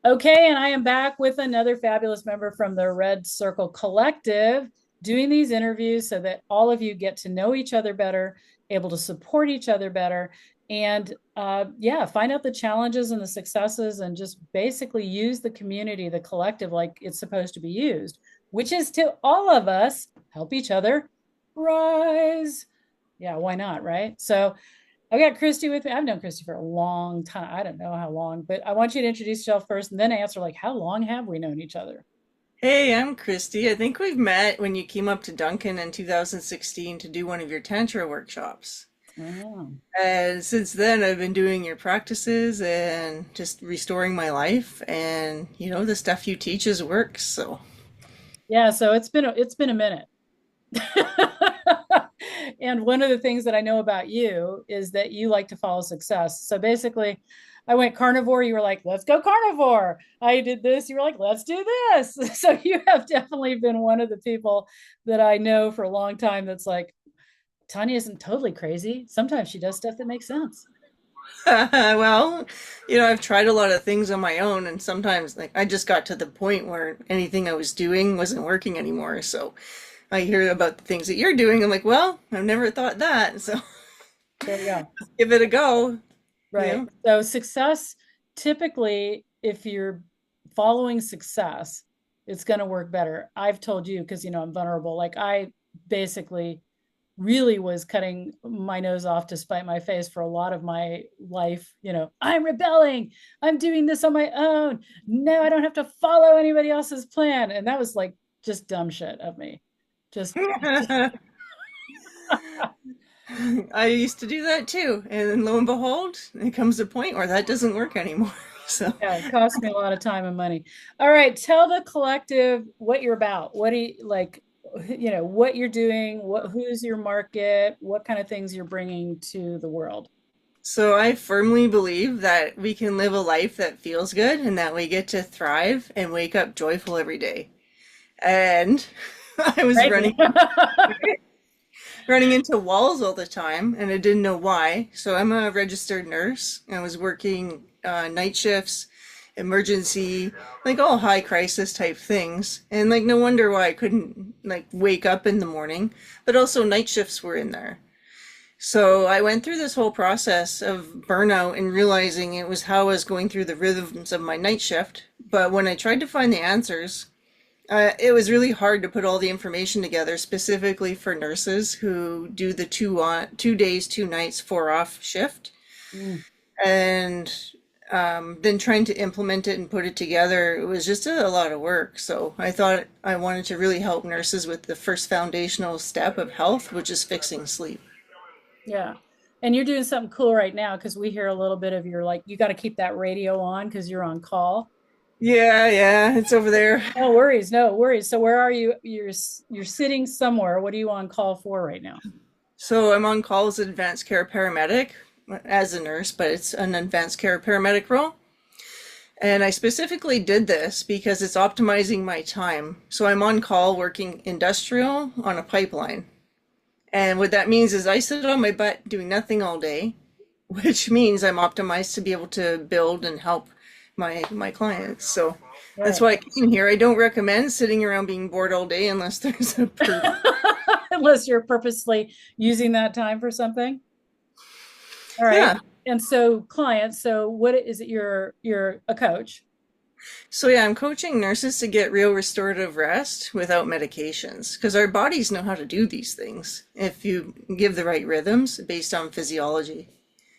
Okay, and I am back with another fabulous member from the Red Circle Collective doing these interviews so that all of you get to know each other better, able to support each other better, and yeah, find out the challenges and the successes and just basically use the community, the collective, like it's supposed to be used, which is to all of us help each other rise. Yeah, why not, right? So I've got Christy with me. I've known Christy for a long time. I don't know how long, but I want you to introduce yourself first and then answer like, how long have we known each other? Hey, I'm Christy. I think we've met when you came up to Duncan in 2016 to do one of your Tantra workshops. Oh. And since then, I've been doing your practices and just restoring my life. And, the stuff you teach is works. So, Yeah, so it's been a minute. And one of the things that I know about you is that you like to follow success. So basically, I went carnivore, you were like, let's go carnivore. I did this, you were like, let's do this. So you have definitely been one of the people that I know for a long time that's like, Tanya isn't totally crazy. Sometimes she does stuff that makes sense. well, I've tried a lot of things on my own. And sometimes, like, I just got to the point where anything I was doing wasn't working anymore. So I hear about the things that you're doing. I'm like, well, I've never thought that. So There you go. give it a go, you Right. know? So success, typically, if you're following success, it's going to work better. I've told you because, I'm vulnerable. Like I basically really was cutting my nose off to spite my face for a lot of my life. I'm rebelling. I'm doing this on my own. No, I don't have to follow anybody else's plan. And that was like just dumb shit of me. Just I used to do that too. And then lo and behold, it comes a point where that doesn't work anymore. So, Yeah, it cost me a lot of time and money. All right, tell the collective what you're about. What do you like, what you're doing, who's your market, what kind of things you're bringing to the world. so I firmly believe that we can live a life that feels good and that we get to thrive and wake up joyful every day. And I was Right? running into walls all the time and I didn't know why. So I'm a registered nurse. I was working night shifts, emergency, like all high crisis type things. And like no wonder why I couldn't like wake up in the morning, but also night shifts were in there. So I went through this whole process of burnout and realizing it was how I was going through the rhythms of my night shift. But when I tried to find the answers, it was really hard to put all the information together, specifically for nurses who do the 2 days, 2 nights, 4 off shift. Mm, And then trying to implement it and put it together, it was just a lot of work. So I thought I wanted to really help nurses with the first foundational step of health, which is fixing sleep. yeah. And you're doing something cool right now because we hear a little bit of your like, you got to keep that radio on because you're on call. Yeah, yeah, it's over there. No worries, no worries. So where are you? You're sitting somewhere. What are you on call for right now? So I'm on call as an advanced care paramedic as a nurse, but it's an advanced care paramedic role. And I specifically did this because it's optimizing my time. So I'm on call working industrial on a pipeline. And what that means is I sit on my butt doing nothing all day, which means I'm optimized to be able to build and help my clients. So that's Right. why I came here. I don't recommend sitting around being bored all day unless there's a purpose. Unless you're purposely using that time for something. All right. Yeah. And so clients, so what is it? You're a coach. So yeah, I'm coaching nurses to get real restorative rest without medications because our bodies know how to do these things if you give the right rhythms based on physiology.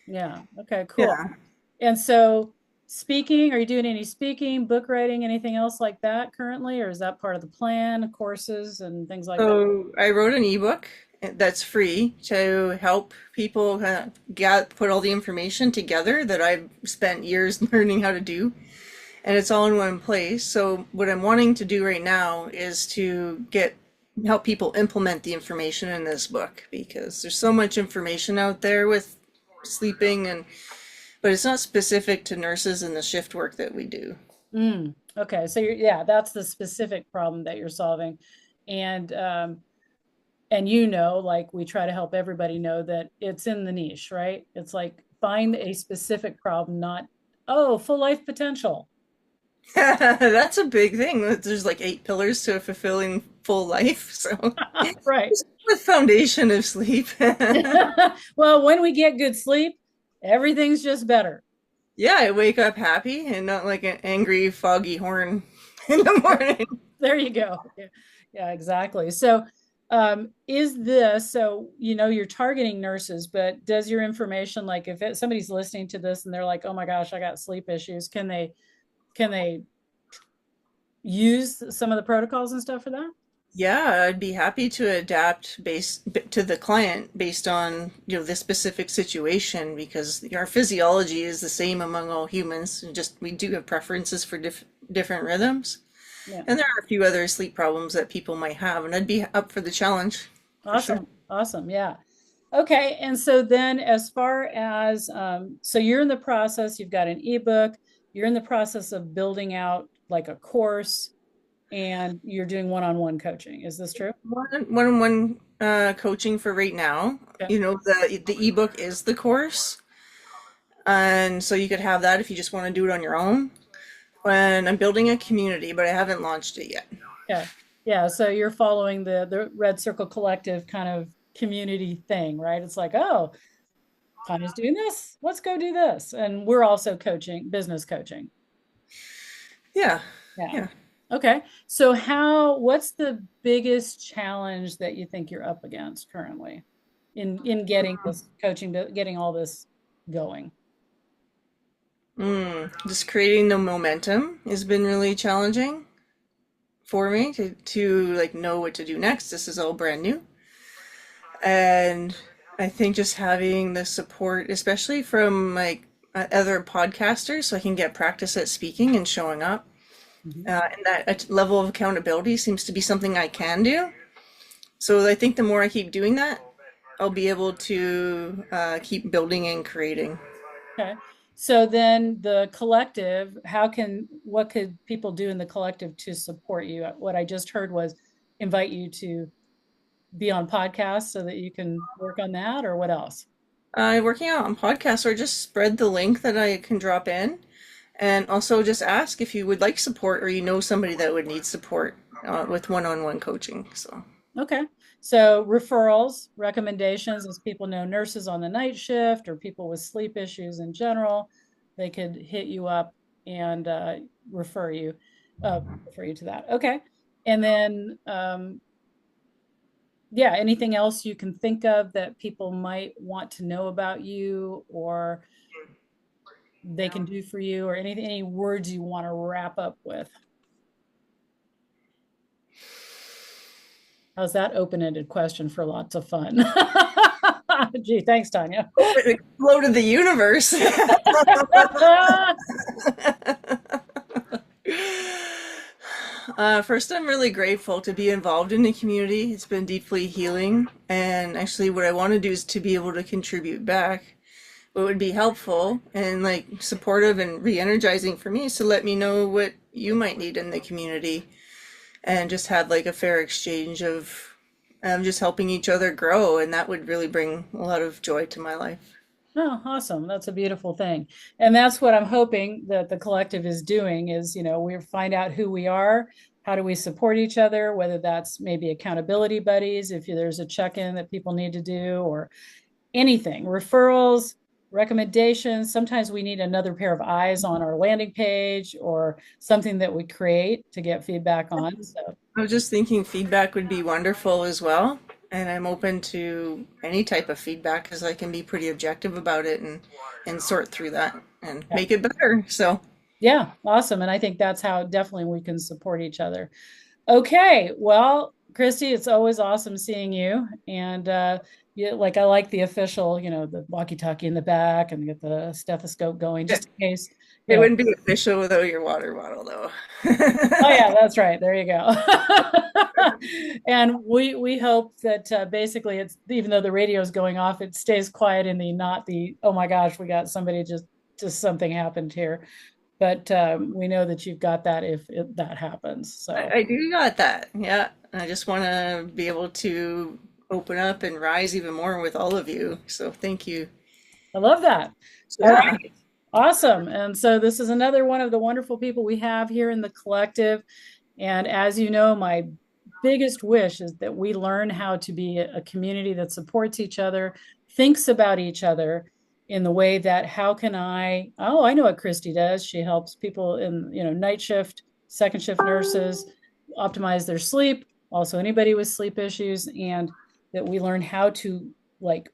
Yeah. Okay, cool. Yeah. And so speaking, are you doing any speaking, book writing, anything else like that currently? Or is that part of the plan, courses and things like that? So I wrote an ebook that's free to help people kind of put all the information together that I've spent years learning how to do, and it's all in one place. So what I'm wanting to do right now is to get help people implement the information in this book because there's so much information out there with sleeping and but it's not specific to nurses and the shift work that we do. Okay. So yeah, that's the specific problem that you're solving. And like we try to help everybody know that it's in the niche, right? It's like find a specific problem, not, oh, full life potential. That's a big thing. There's like 8 pillars to a fulfilling full life. So Right. the foundation of sleep. Well, when we get good sleep, everything's just better. Yeah, I wake up happy and not like an angry, foggy horn in the morning. There you go. Yeah, yeah, exactly. So, is this so you're targeting nurses, but does your information, like if somebody's listening to this and they're like, "Oh my gosh, I got sleep issues," can they use some of the protocols and stuff for that? Yeah, I'd be happy to adapt based to the client based on, this specific situation because our physiology is the same among all humans. Just we do have preferences for different rhythms. Yeah. And there are a few other sleep problems that people might have, and I'd be up for the challenge for sure. Awesome. Awesome. Yeah. Okay. And so then as far as so you're in the process, you've got an ebook, you're in the process of building out like a course, and you're doing one-on-one coaching. Is this true? One-on-one coaching for right now. Okay. The ebook is the course, and so you could have that if you just want to do it on your own. And I'm building a community, but I haven't launched it yet. Yeah. Yeah. So you're following the Red Circle Collective kind of community thing, right? It's like, oh, Tanya's doing this. Let's go do this. And we're also coaching, business coaching. Yeah, Yeah. yeah. Okay. So what's the biggest challenge that you think you're up against currently in getting this coaching, getting all this going? Just creating the momentum has been really challenging for me to like know what to do next. This is all brand new. And I think just having the support, especially from like other podcasters, so I can get practice at speaking and showing up. Mhm. And that level of accountability seems to be something I can do. So I think the more I keep doing that, I'll be able to keep building and creating. Okay. So then the collective, what could people do in the collective to support you? What I just heard was invite you to be on podcasts so that you can work on that, or what else? Working out on podcasts, or just spread the link that I can drop in, and also just ask if you would like support or you know somebody that would need support with one-on-one coaching. So Okay. So referrals, recommendations, as people know, nurses on the night shift or people with sleep issues in general, they could hit you up and refer you, refer you to that. Okay. And then, yeah, anything else you can think of that people might want to know about you or they can do for you, or anything, any words you want to wrap up with? How's that open-ended question for lots of fun? Gee, thanks, Tanya. it exploded the universe. First, I'm really grateful to be involved in the community. It's been deeply healing. And actually, what I want to do is to be able to contribute back. What would be helpful and like supportive and re-energizing for me is to let me know what you might need in the community and just have like a fair exchange of just helping each other grow. And that would really bring a lot of joy to my life. Oh, awesome. That's a beautiful thing. And that's what I'm hoping that the collective is doing is, we find out who we are, how do we support each other, whether that's maybe accountability buddies, if there's a check-in that people need to do, or anything, referrals, recommendations. Sometimes we need another pair of eyes on our landing page or something that we create to get feedback on. So, I was just thinking feedback would be wonderful as well. And I'm open to any type of feedback because I can be pretty objective about it and sort through that and yeah. make it better. So Yeah, awesome. And I think that's how definitely we can support each other. Okay, well, Christy, it's always awesome seeing you. And yeah, like I like the official, the walkie-talkie in the back and get the stethoscope going it, just in case, you it know. wouldn't be official without your water bottle, though. Oh yeah, that's right. There you go. And we hope that basically it's, even though the radio is going off, it stays quiet in the, not the, oh my gosh, we got somebody just something happened here. But we know that you've got that if that happens. So I do got that. Yeah. I just want to be able to open up and rise even more with all of you. So thank you. I love that. All Yeah. right. Awesome. And so this is another one of the wonderful people we have here in the collective. And as you know, my biggest wish is that we learn how to be a community that supports each other, thinks about each other in the way that how can I know what Christy does. She helps people in, night shift, second shift nurses optimize their sleep, also anybody with sleep issues, and that we learn how to like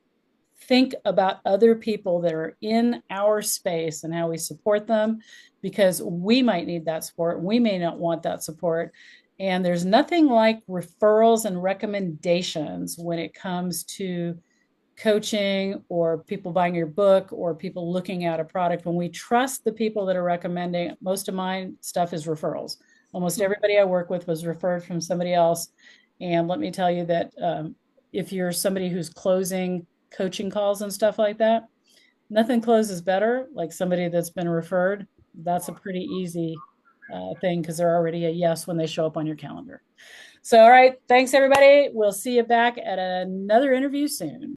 think about other people that are in our space and how we support them because we might need that support. We may not want that support. And there's nothing like referrals and recommendations when it comes to coaching or people buying your book or people looking at a product. When we trust the people that are recommending, most of my stuff is referrals. Almost everybody I work with was referred from somebody else. And let me tell you that if you're somebody who's closing coaching calls and stuff like that, nothing closes better like somebody that's been referred. That's a pretty easy thing because they're already a yes when they show up on your calendar. So, all right. Thanks, everybody. We'll see you back at another interview soon.